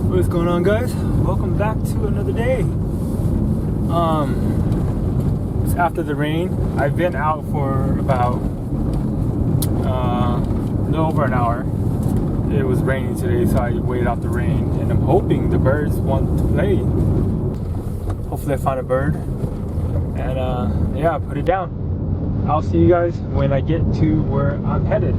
What's going on, guys? Welcome back to another day. It's after the rain. I've been out for about a little over an hour. It was raining today, so I waited out the rain, and I'm hoping the birds want to play. Hopefully I find a bird, and yeah, put it down. I'll see you guys when I get to where I'm headed.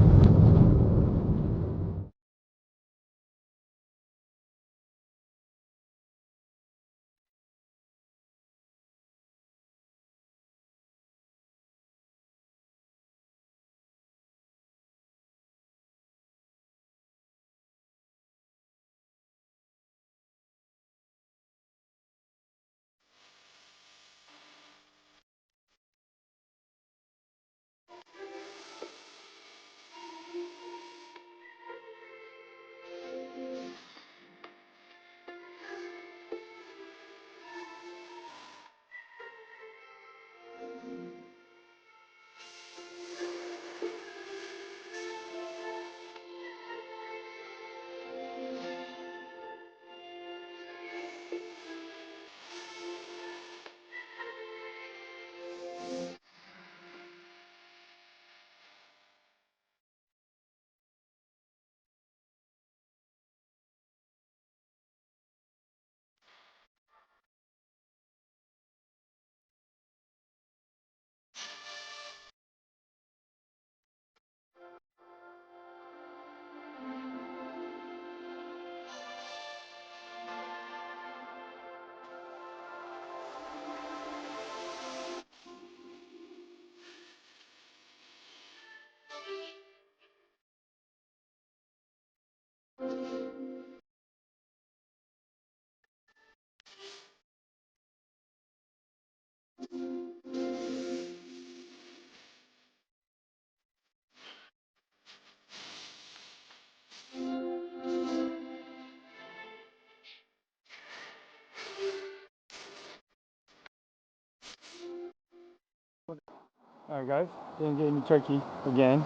Alright guys, didn't get any turkey again,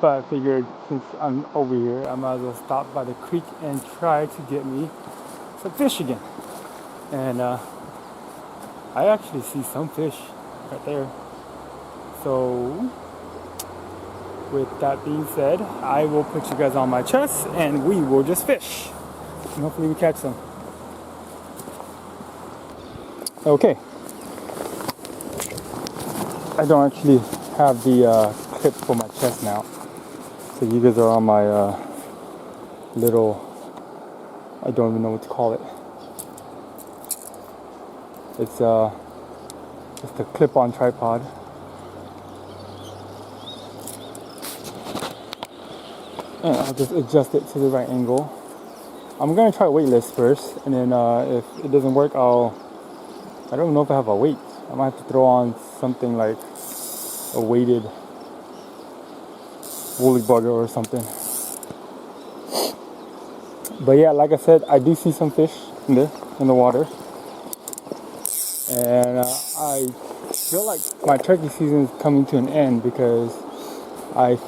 but I figured since I'm over here, I might as well stop by the creek and try to get me some fish again. And I actually see some fish right there. So with that being said, I will put you guys on my chest and we will just fish. And hopefully we catch some. Okay. I don't actually have the clip for my chest now, so you guys are on my little, I don't even know what to call it. It's just a clip-on tripod. And I'll just adjust it to the right angle. I'm gonna try weightless first, and then if it doesn't work, I don't know if I have a weight. I might have to throw on something like a weighted woolly bugger or something. But yeah, like I said, I do see some fish in the water. And I feel like my turkey season is coming to an end because I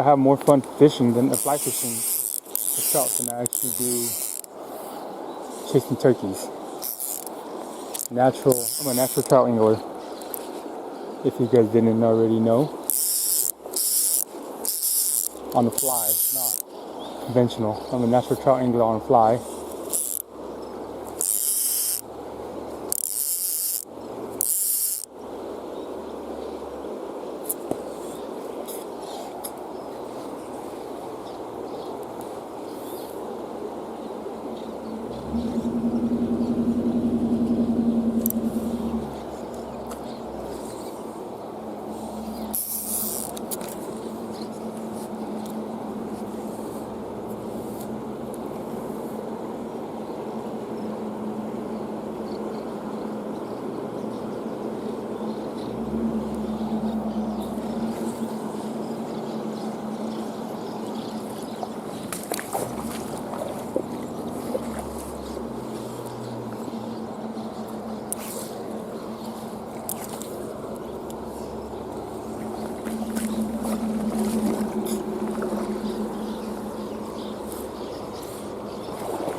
have more fun fishing than fly fishing for trout than I actually do chasing turkeys. I'm a natural trout angler, if you guys didn't already know. On the fly, not conventional. I'm a natural trout angler on the fly.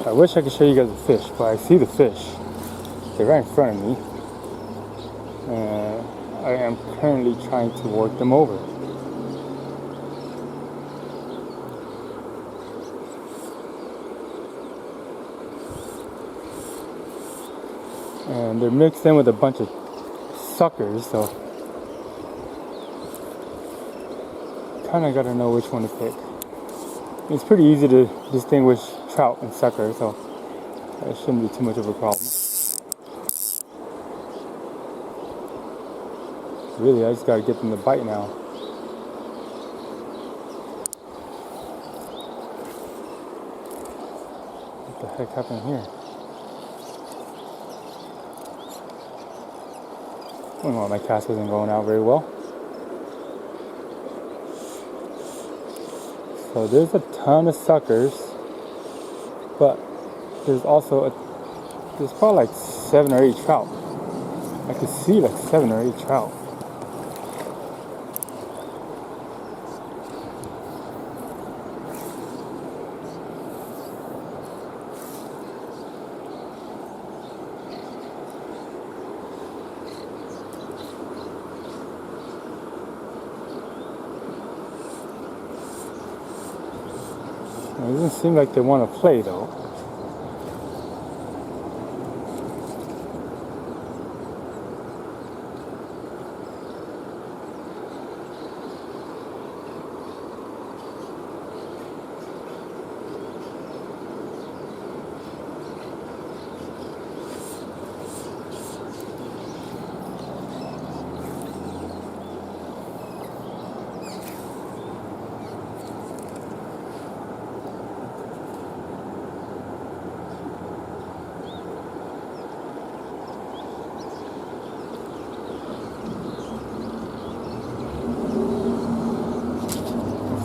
I wish I could show you guys the fish, but I see the fish. They're right in front of me. And I am currently trying to work them over. And they're mixed in with a bunch of suckers, so kind of got to know which one to pick. It's pretty easy to distinguish trout and sucker, so it shouldn't be too much of a problem. Really, I just got to get them to bite now. What the heck happened here? Well, my cast wasn't going out very well. So there's a ton of suckers, but there's also there's probably like 7 or 8 trout. I could see like 7 or 8 trout. It doesn't seem like they want to play though.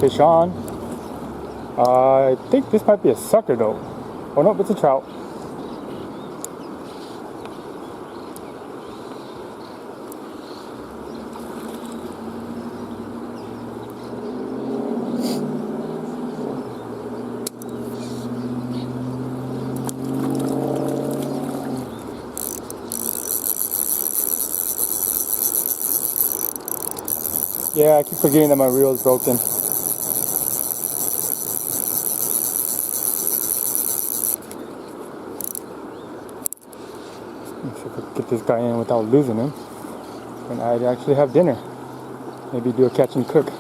Fish on. I think this might be a sucker though. Oh no, it's a trout. Yeah, I keep forgetting that my reel is broken. If I could get this guy in without losing him, then I'd actually have dinner. Maybe do a catch and cook.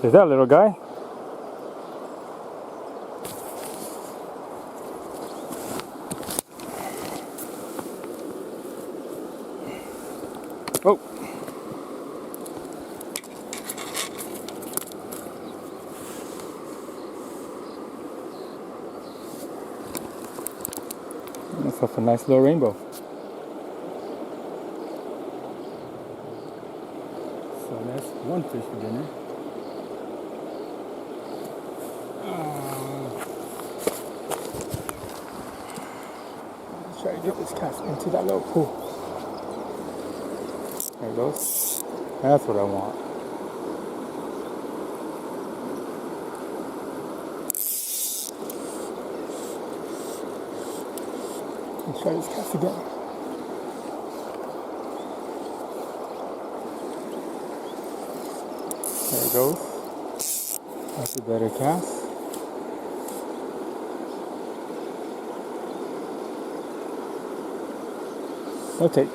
There's that little guy. Oh. That's a nice little rainbow. So that's one fish for dinner. Let's try to get this cast into that little pool. There it goes. That's what I want. Let's try this cast again. There it goes. That's a better cast. No take.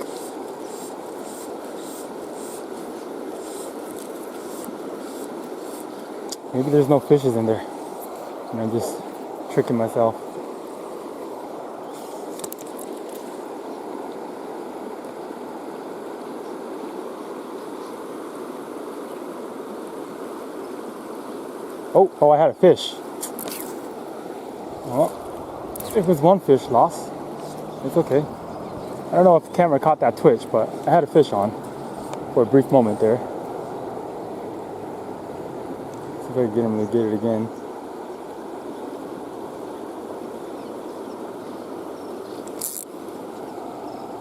Maybe there's no fishes in there, and I'm just tricking myself. Oh, I had a fish. Well, it was one fish lost. It's okay. I don't know if the camera caught that twitch, but I had a fish on for a brief moment there. See if I can get him to get it again.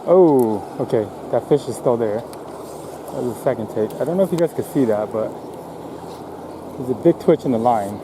Oh, okay, that fish is still there. That was the second take. I don't know if you guys can see that, but there's a big twitch in the line.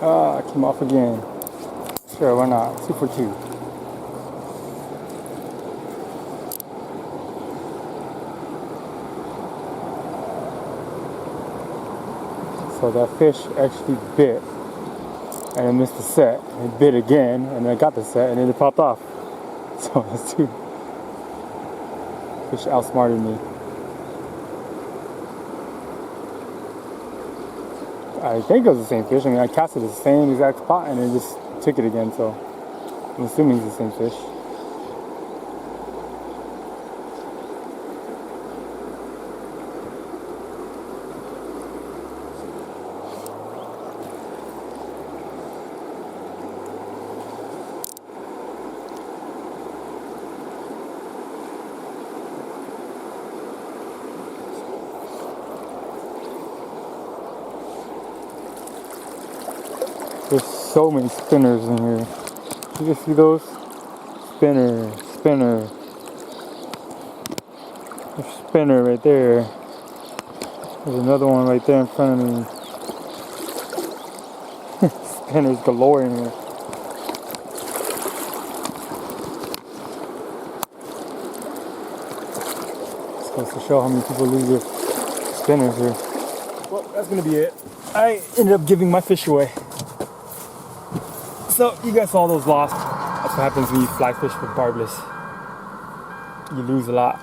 Ah, I came off again. Sure, why not? 2 for 2. So that fish actually bit and I missed the set. It bit again and then I got the set and then it popped off. So that's 2. Fish outsmarted me. I think it was the same fish. I mean, I casted the same exact spot and it just took it again, so I'm assuming it's the same fish. There's so many spinners in here. You guys see those? Spinner, spinner. There's a spinner right there. There's another one right there in front of me. Spinners galore in here. This goes to show how many people lose their spinners here. Well, that's gonna be it. I ended up giving my fish away. So you guys saw those lost. That's what happens when you fly fish with barbless. You lose a lot.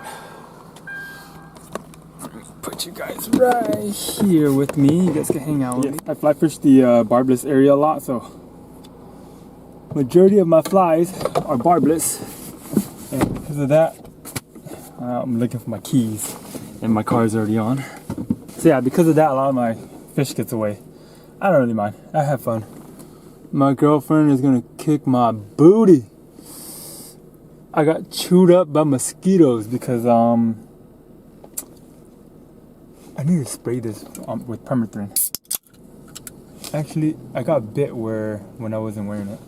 Put you guys right here with me. You guys can hang out with me. I fly fish the barbless area a lot, so majority of my flies are barbless. And because of that, I'm looking for my keys, and my car is already on. So yeah, because of that, a lot of my fish gets away. I don't really mind. I have fun. My girlfriend is gonna kick my booty. I got chewed up by mosquitoes because I need to spray this with permethrin. Actually, I got bit when I wasn't wearing it.